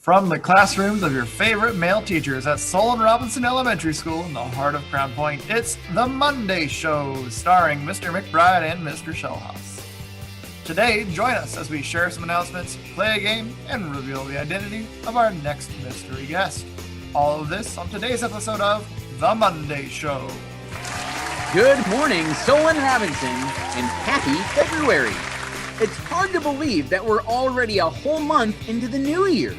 From the classrooms of your favorite male teachers at Solon Robinson Elementary School in the heart of Crown Point, it's The Monday Show, starring Mr. McBride and Mr. Shellhouse. Today, join us as we share some announcements, play a game, and reveal the identity of our next mystery guest. All of this on today's episode of The Monday Show. Good morning, Solon Robinson, and happy February. It's hard to believe that we're already a whole month into the new year.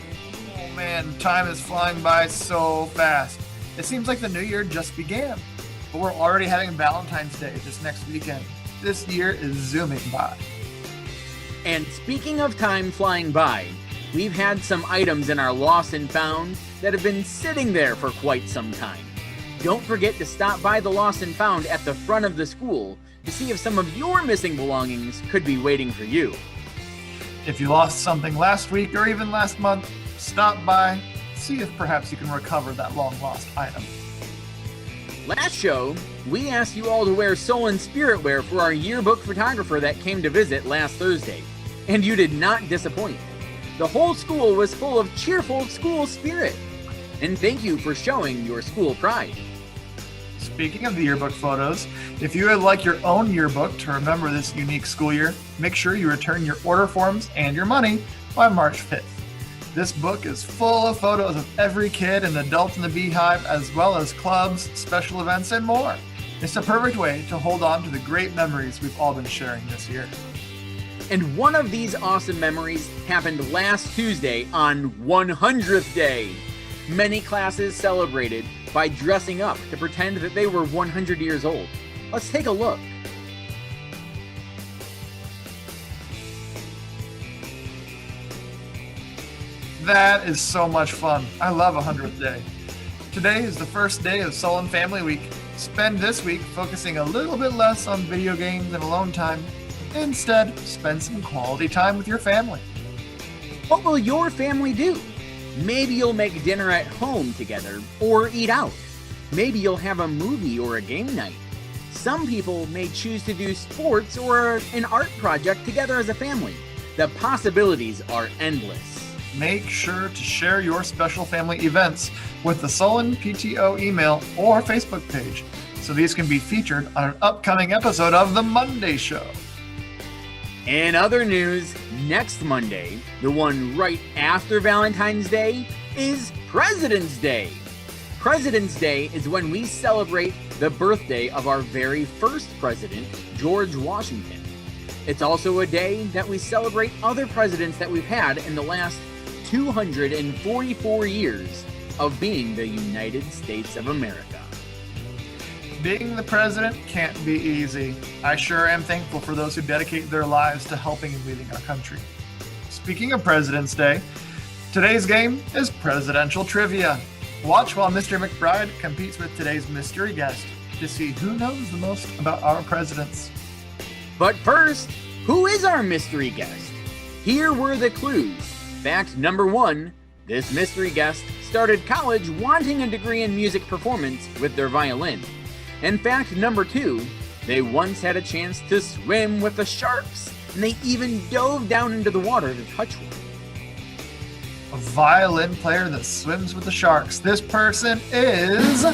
Man, time is flying by so fast. It seems like the new year just began, but we're already having Valentine's Day this next weekend. This year is zooming by. And speaking of time flying by, we've had some items in our lost and found that have been sitting there for quite some time. Don't forget to stop by the lost and found at the front of the school to see if some of your missing belongings could be waiting for you. If you lost something last week or even last month, stop by, see if perhaps you can recover that long-lost item. Last show, we asked you all to wear Solon spirit wear for our yearbook photographer that came to visit last Thursday, and you did not disappoint. The whole school was full of cheerful school spirit, and thank you for showing your school pride. Speaking of the yearbook photos, if you would like your own yearbook to remember this unique school year, make sure you return your order forms and your money by March 5th. This book is full of photos of every kid and adult in the Beehive, as well as clubs, special events, and more. It's a perfect way to hold on to the great memories we've all been sharing this year. And one of these awesome memories happened last Tuesday on 100th Day. Many classes celebrated by dressing up to pretend that they were 100 years old. Let's take a look. That is so much fun. I love 100th Day. Today is the first day of Solon Family Week. Spend this week focusing a little bit less on video games and alone time. Instead, spend some quality time with your family. What will your family do? Maybe you'll make dinner at home together or eat out. Maybe you'll have a movie or a game night. Some people may choose to do sports or an art project together as a family. The possibilities are endless. Make sure to share your special family events with the Solon PTO email or Facebook page, so these can be featured on an upcoming episode of The Monday Show. In other news, next Monday, the one right after Valentine's Day, is President's Day. President's Day is when we celebrate the birthday of our very first president, George Washington. It's also a day that we celebrate other presidents that we've had in the last 244 years of being the United States of America. Being the president can't be easy. I sure am thankful for those who dedicate their lives to helping and leading our country. Speaking of President's Day, today's game is Presidential Trivia. Watch while Mr. McBride competes with today's mystery guest to see who knows the most about our presidents. But first, who is our mystery guest? Here were the clues. Fact number 1, this mystery guest started college wanting a degree in music performance with their violin. And fact number 2, they once had a chance to swim with the sharks, and they even dove down into the water to touch one. A violin player that swims with the sharks. This person is...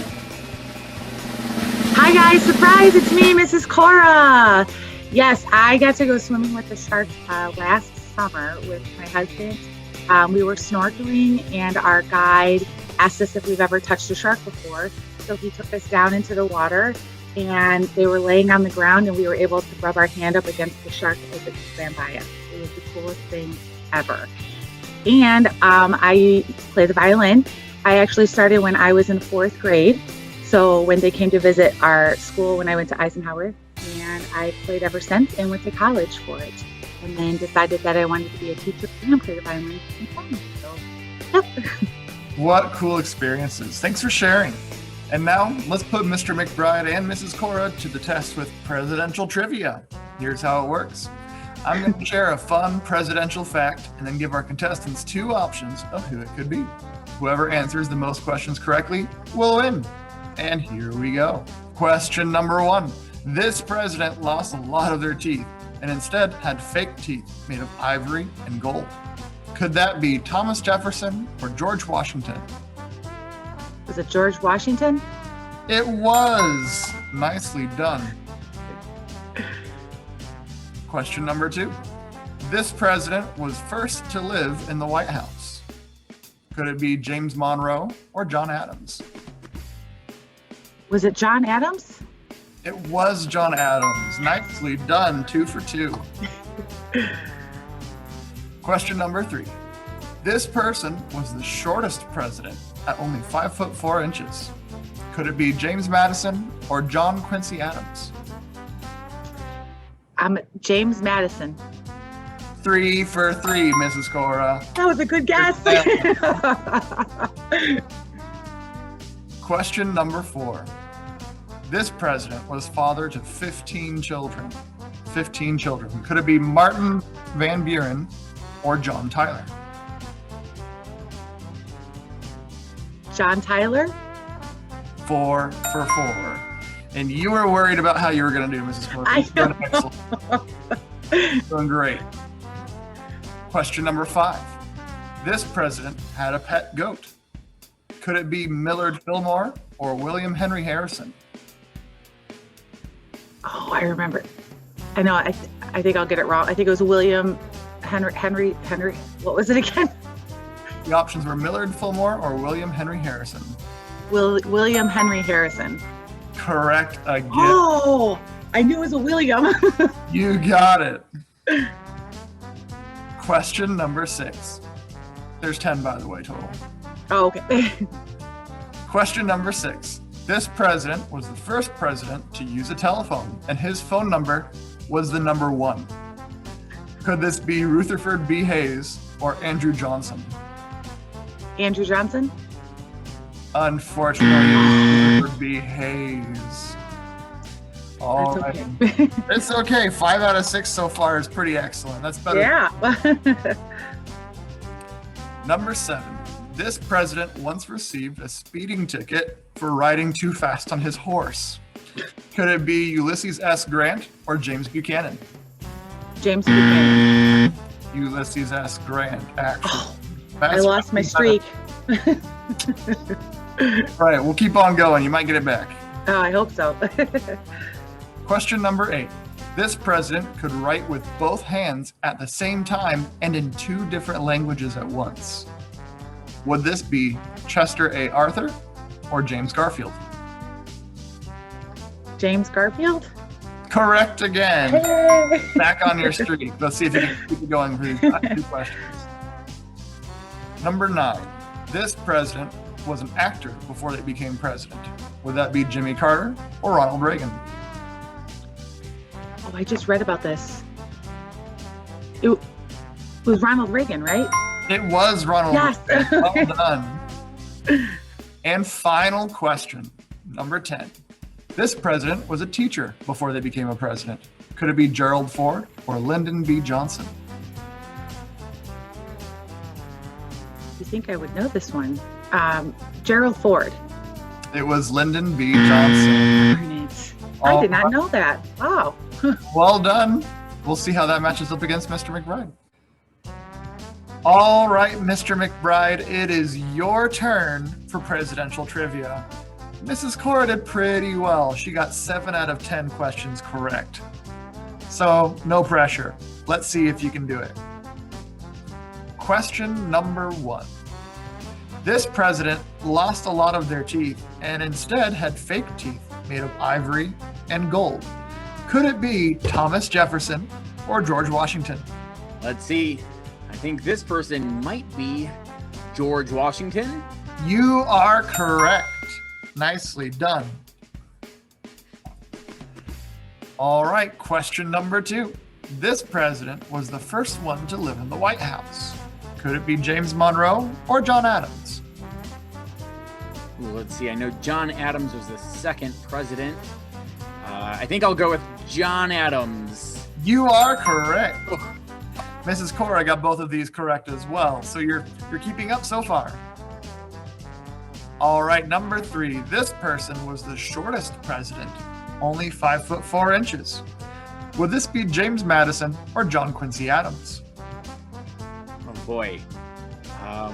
Hi guys, surprise, it's me, Mrs. Cora. Yes, I got to go swimming with the sharks last summer with my husband. We were snorkeling and our guide asked us if we've ever touched a shark before. So he took us down into the water and they were laying on the ground and we were able to rub our hand up against the shark as it swam by us. It was the coolest thing ever. And I play the violin. I actually started when I was in 4th grade. So when they came to visit our school when I went to Eisenhower, and I played ever since and went to college for it. And then decided that I wanted to be a teacher and play the violin. So, yep. What cool experiences. Thanks for sharing. And now, let's put Mr. McBride and Mrs. Cora to the test with presidential trivia. Here's how it works. I'm going to share a fun presidential fact and then give our contestants 2 options of who it could be. Whoever answers the most questions correctly will win. And here we go. Question number 1. This president lost a lot of their teeth and instead had fake teeth made of ivory and gold. Could that be Thomas Jefferson or George Washington? Was it George Washington? It was. Nicely done. Question number 2. This president was first to live in the White House. Could it be James Monroe or John Adams? Was it John Adams? It was John Adams. Nicely done. 2 for 2. Question number 3. This person was the shortest president at only 5'4". Could it be James Madison or John Quincy Adams? James Madison. 3 for 3, Mrs. Cora. That was a good guess. Question number 4. This president was father to 15 children. 15 children. Could it be Martin Van Buren or John Tyler? John Tyler? 4 for 4. And you were worried about how you were going to do, Mrs. Cora. I know. Excellent. Doing great. Question number 5. This president had a pet goat. Could it be Millard Fillmore or William Henry Harrison? Oh, I remember. I know. I think I'll get it wrong. I think it was William Henry. What was it again? The options were Millard Fillmore or William Henry Harrison. William Henry Harrison. Correct again. Oh, I knew it was a William. You got it. Question number 6. There's 10, by the way, total. Oh, okay. Question number 6. This president was the first president to use a telephone, and his phone number was the number 1. Could this be Rutherford B. Hayes or Andrew Johnson? Andrew Johnson? Unfortunately, Rutherford B. Hayes. All That's right. okay. It's okay. 5 out of 6 so far is pretty excellent. That's better. Yeah. Number 7. This president once received a speeding ticket for riding too fast on his horse. Could it be Ulysses S. Grant or James Buchanan? James Buchanan. Ulysses S. Grant, actually. I lost my streak. All right, we'll keep on going. You might get it back. Oh, I hope so. Question number 8. This president could write with both hands at the same time and in 2 different languages at once. Would this be Chester A. Arthur or James Garfield? James Garfield? Correct again. Hey. Back on your streak. Let's see if you can keep it going for these 2 questions. Number 9. This president was an actor before they became president. Would that be Jimmy Carter or Ronald Reagan? Oh, I just read about this. It was Ronald Reagan, right? It was Ronald Yes. Reagan. Well done. And final question, number 10. This president was a teacher before they became a president. Could it be Gerald Ford or Lyndon B. Johnson? You think I would know this one? Gerald Ford. It was Lyndon B. Johnson. Darn it. I did not know that. Wow. Well done. We'll see how that matches up against Mr. McBride. All right, Mr. McBride, it is your turn for presidential trivia. Mrs. Cora did pretty well. She got 7 out of 10 questions correct. So, no pressure. Let's see if you can do it. Question number 1. This president lost a lot of their teeth and instead had fake teeth made of ivory and gold. Could it be Thomas Jefferson or George Washington? Let's see. I think this person might be George Washington. You are correct. Nicely done. All right, question number 2. This president was the first one to live in the White House. Could it be James Monroe or John Adams? Ooh, let's see. I know John Adams was the second president. I think I'll go with John Adams. You are correct. Mrs. Cora got both of these correct as well, so you're keeping up so far. All right, number 3. This person was the shortest president, only 5'4". Would this be James Madison or John Quincy Adams? Oh, boy. I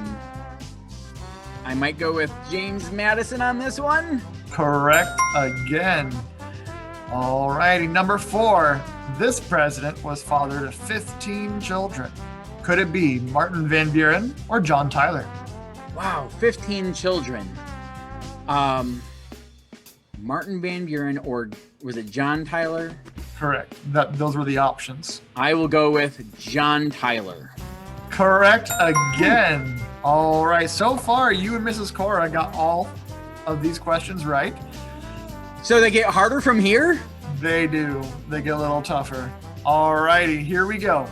might go with James Madison on this one. Correct again. All righty, number 4. This president was father to 15 children. Could it be Martin Van Buren or John Tyler? Wow, 15 children. Martin Van Buren, or was it John Tyler? Correct. Those were the options. I will go with John Tyler. Correct again. All right, so far you and Mrs. Cora got all of these questions right. So they get harder from here? They do. They get a little tougher. All righty, here we go.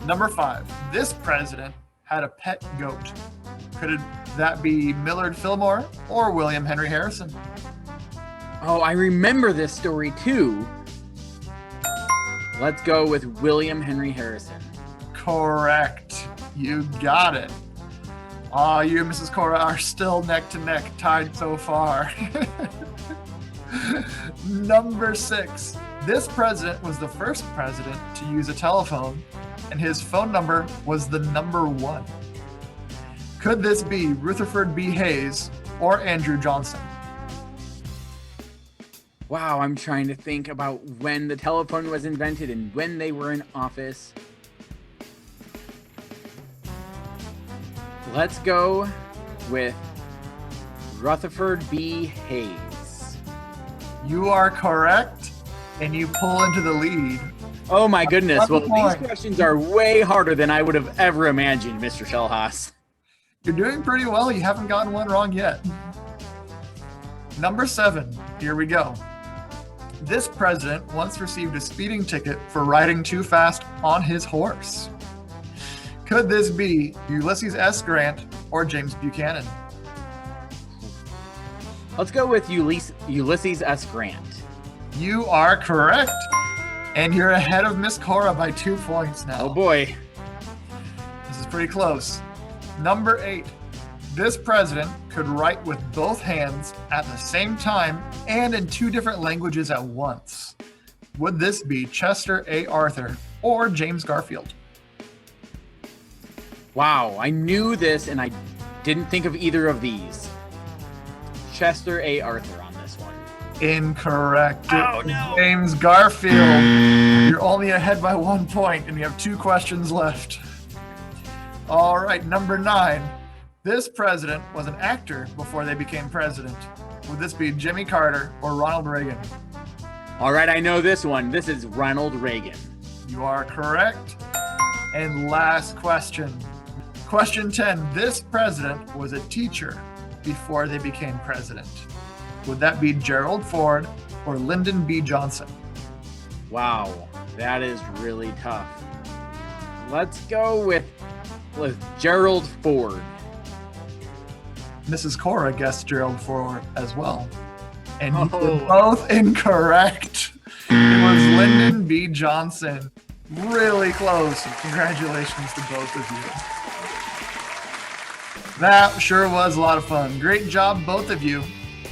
Number 5. This president had a pet goat. Could that be Millard Fillmore or William Henry Harrison? Oh, I remember this story too. Let's go with William Henry Harrison. Correct. You got it. You and Mrs. Cora are still neck to neck, tied so far. Number 6. This president was the first president to use a telephone, and his phone number was the number 1. Could this be Rutherford B. Hayes or Andrew Johnson? Wow, I'm trying to think about when the telephone was invented and when they were in office. Let's go with Rutherford B. Hayes. You are correct, and you pull into the lead. Oh my goodness. Well, point. these questions are way harder than I would have ever imagined, Mr. Shellhaas. You're doing pretty well. You haven't gotten one wrong yet. Number 7. Here we go. This president once received a speeding ticket for riding too fast on his horse. Could this be Ulysses S. Grant or James Buchanan? Let's go with Ulysses S. Grant. You are correct. And you're ahead of Miss Cora by 2 points now. Oh boy. This is pretty close. Number 8. This president could write with both hands at the same time and in 2 different languages at once. Would this be Chester A. Arthur or James Garfield? Wow, I knew this and I didn't think of either of these. Chester A. Arthur on this one. Incorrect. Oh, no. James Garfield. You're only ahead by 1 point and you have 2 questions left. All right, number 9. This president was an actor before they became president. Would this be Jimmy Carter or Ronald Reagan? All right, I know this one. This is Ronald Reagan. You are correct. And last question. Question 10. This president was a teacher before they became president. Would that be Gerald Ford or Lyndon B. Johnson? Wow, that is really tough. Let's go with Gerald Ford. Mrs. Cora guessed Gerald Ford as well. And you Oh. were both incorrect. It was Lyndon B. Johnson. Really close. Congratulations to both of you. That sure was a lot of fun. Great job, both of you.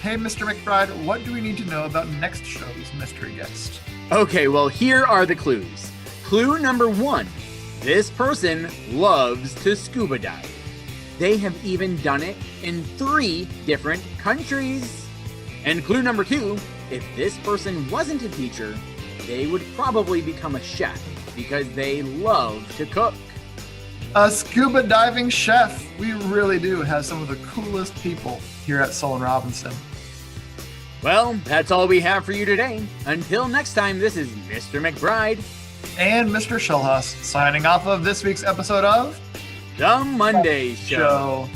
Hey, Mr. McBride, what do we need to know about next show's mystery guest? Okay, well, here are the clues. Clue number 1. This person loves to scuba dive. They have even done it in 3 different countries. And clue number 2, if this person wasn't a teacher, they would probably become a chef because they love to cook. A scuba diving chef. We really do have some of the coolest people here at Soul and Robinson. Well, that's all we have for you today. Until next time, this is Mr. McBride And Mr. Shellhaus signing off of this week's episode of The Monday Show.